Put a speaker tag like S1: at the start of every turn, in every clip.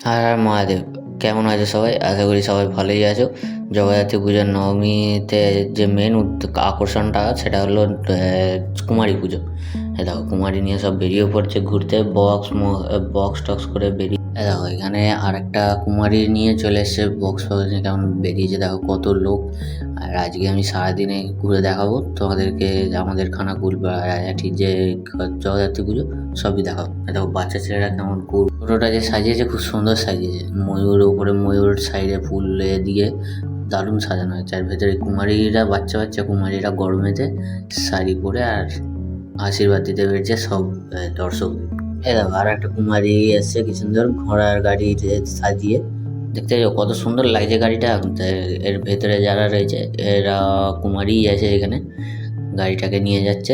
S1: আর আর মহাদেব, কেমন আছো সবাই? আশা করি সবাই ভালোই আছো। জগদ্ধাত্রী পুজোর নবমীতে যে মেন আকর্ষণটা সেটা হলো কুমারী পুজো। দেখো কুমারী নিয়ে সব বেরিয়ে পড়ছে ঘুরতে, বক্স টক্স করে বেরিয়ে। দেখো এখানে আর একটা কুমারী নিয়ে চলে এসছে, বক্স ফক্স নিয়ে কেমন বেরিয়েছে, দেখো কত লোক। আর আজকে আমি সারাদিনে ঘুরে দেখাবো তোমাদেরকে আমাদের খানাকুল বা রাজাটির যে জগদ্ধাত্রী পুজো সবই দেখাবো। দেখো বাচ্চা ছেলেরা কেমন ছোটোটা যে সাজিয়েছে, খুব সুন্দর সাজিয়েছে। ময়ূর ওপরে, ময়ূর সাইডে ফুল দিয়ে দারুণ সাজানো হয়েছে। আর ভেতরে কুমারীরা, বাচ্চা বাচ্চা কুমারীরা গরমেতে শাড়ি পরে আর আশীর্বাদ দিতে পেরেছে সব দর্শক। দেখো আর একটা কুমারী এসছে কি সুন্দর ঘোড়ার গাড়ি সাজিয়ে। দেখতে পাচ্ছ কত সুন্দর লাগছে গাড়িটা। এর ভেতরে যারা রয়েছে এরা কুমারীই আছে এখানে, গাড়িটাকে নিয়ে যাচ্ছে।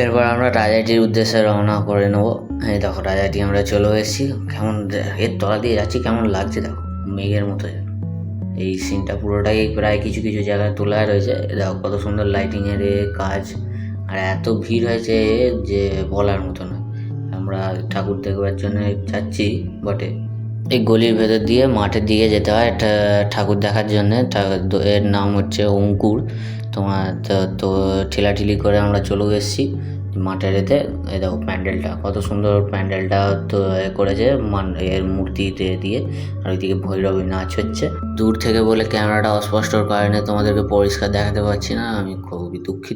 S1: এরপর আমরা রাজাটির উদ্দেশ্যে রওনা করে নেবো। এই দেখো রাজাটি আমরা চলে এসেছি। কেমন এর তলা দিয়ে যাচ্ছি, কেমন লাগছে দেখো, মেঘের মতো যেন। এই সিনটা পুরোটাই প্রায় কিছু কিছু জায়গায় তোলা রয়েছে। দেখো কত সুন্দর লাইটিংয়ের কাজ। আর এত ভিড় হয়েছে যে বলার মতো নয়। আমরা ঠাকুর দেখবার জন্য যাচ্ছি বটে। এই গলির ভেতর দিয়ে মাঠের দিকে যেতে হয় ঠাকুর দেখার জন্যে। এর নাম হচ্ছে অঙ্কুর। তোমার তো ঠেলাঠেলি করে আমরা চলেও এসেছি মাঠের এতে। এই দেখো প্যান্ডেলটা কত সুন্দর, প্যান্ডেলটা তো করেছে এর মূর্তি দিয়ে। আর ওইদিকে ভৈরবী নাচ হচ্ছে। দূর থেকে বলে ক্যামেরাটা অস্পষ্টর কারণে তোমাদেরকে পরিষ্কার দেখাতে পারছি না, আমি খুবই দুঃখিত।